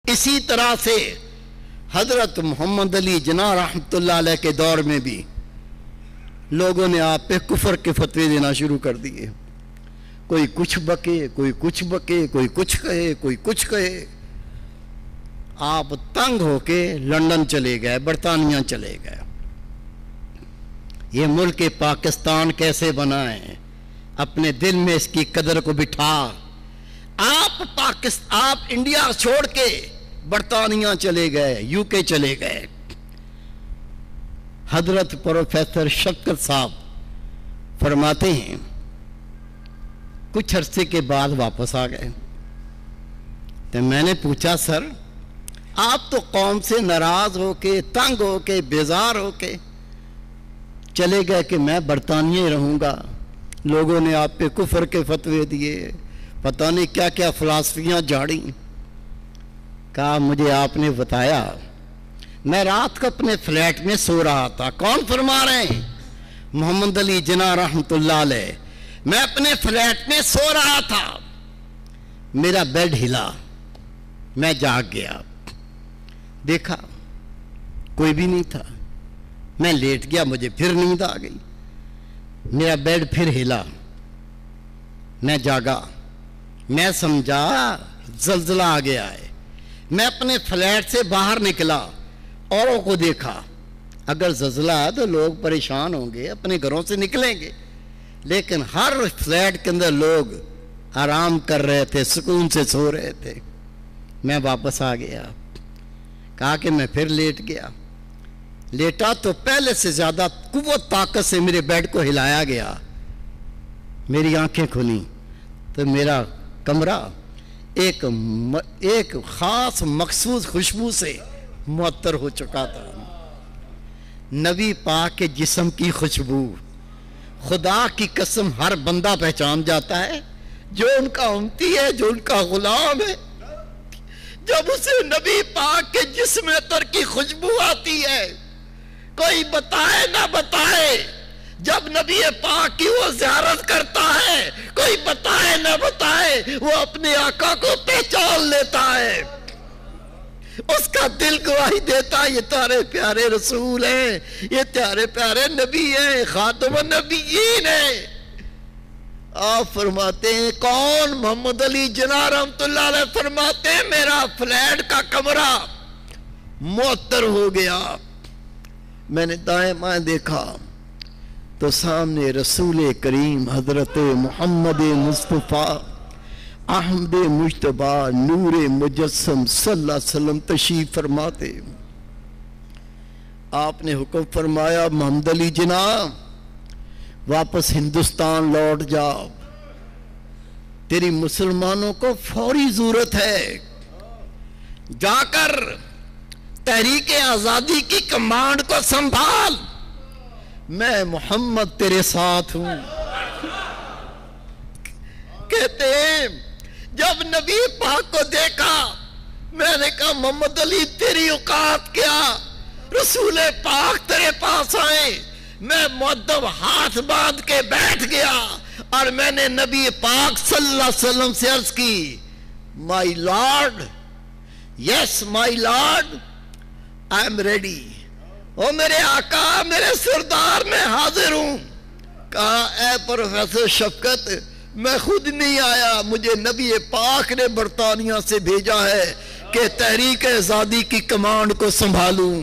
اسی طرح سے حضرت محمد علی جناح رحمۃ اللہ علیہ کے دور میں بھی لوگوں نے آپ پہ کفر کے فتوے دینا شروع کر دیے. کوئی کچھ بکے، کوئی کچھ بکے، کوئی کچھ کہے، کوئی کچھ کہے. آپ تنگ ہو کے لندن چلے گئے، برطانیہ چلے گئے. یہ ملک پاکستان کیسے بنا ہے؟ اپنے دل میں اس کی قدر کو بٹھا. آپ انڈیا چھوڑ کے برطانیہ چلے گئے، یو کے چلے گئے. حضرت پروفیسر شفقت صاحب فرماتے ہیں کچھ عرصے کے بعد واپس آ گئے. تو میں نے پوچھا سر آپ تو قوم سے ناراض ہو کے، تنگ ہو کے، بیزار ہو کے چلے گئے کہ میں برطانیہ رہوں گا. لوگوں نے آپ پہ کفر کے فتوے دیے، پتہ نہیں کیا کیا فلسفیاں جھاڑی. کہا مجھے آپ نے بتایا، میں رات کو اپنے فلیٹ میں سو رہا تھا. کون فرما رہے ہیں؟ محمد علی جناح رحمۃ اللہ علیہ. میں اپنے فلیٹ میں سو رہا تھا، میرا بیڈ ہلا، میں جاگ گیا، دیکھا کوئی بھی نہیں تھا. میں لیٹ گیا، مجھے پھر نیند آ گئی. میرا بیڈ پھر ہلا، میں جاگا، میں سمجھا زلزلہ آ گیا ہے. میں اپنے فلیٹ سے باہر نکلا، اوروں کو دیکھا. اگر زلزلہ ہے تو لوگ پریشان ہوں گے، اپنے گھروں سے نکلیں گے. لیکن ہر فلیٹ کے اندر لوگ آرام کر رہے تھے، سکون سے سو رہے تھے. میں واپس آ گیا. کہا کہ میں پھر لیٹ گیا. لیٹا تو پہلے سے زیادہ قوت طاقت سے میرے بیڈ کو ہلایا گیا. میری آنکھیں کھلی تو میرا کمرہ ایک خاص مخصوص خوشبو سے معطر ہو چکا تھا. نبی پاک کے جسم کی خوشبو خدا کی قسم ہر بندہ پہچان جاتا ہے جو ان کا امتی ہے، جو ان کا غلام ہے. جب اسے نبی پاک کے جسم عطر کی خوشبو آتی ہے، کوئی بتائے نہ بتائے، جب نبی پاک کی وہ زیارت کرتا ہے، کوئی بتائے نہ بتائے، وہ اپنے آقا کو پہچان لیتا ہے. اس کا دل گواہی دیتا ہے یہ تارے پیارے رسول ہیں، یہ تارے پیارے نبی ہیں، خاتم النبیین ہیں. آپ فرماتے ہیں کون؟ محمد علی جناح رحمۃ اللہ علیہ فرماتے ہیں میرا فلیٹ کا کمرہ معطر ہو گیا. میں نے دائیں بائیں دیکھا تو سامنے رسول کریم حضرت محمد مصطفیٰ احمد مجتبی نور مجسم صلی اللہ علیہ وسلم تشریف فرماتے. آپ نے حکم فرمایا محمد علی جناح واپس ہندوستان لوٹ جاؤ، تیری مسلمانوں کو فوری ضرورت ہے. جا کر تحریک آزادی کی کمانڈ کو سنبھال، میں محمد تیرے ساتھ ہوں. کہتے ہیں جب نبی پاک کو دیکھا میں نے کہا محمد علی تیری اوقات کیا؟ رسول پاک تیرے پاس آئے. میں مؤدب ہاتھ باندھ کے بیٹھ گیا اور میں نے نبی پاک صلی اللہ علیہ وسلم سے عرض کی my lord, yes my lord, I am ready. او میرے آقا، میرے سردار، میں حاضر ہوں. کہا اے پروفیسر شفقت میں خود نہیں آیا، مجھے نبی پاک نے برطانیہ سے بھیجا ہے کہ تحریک آزادی کی کمانڈ کو سنبھالوں.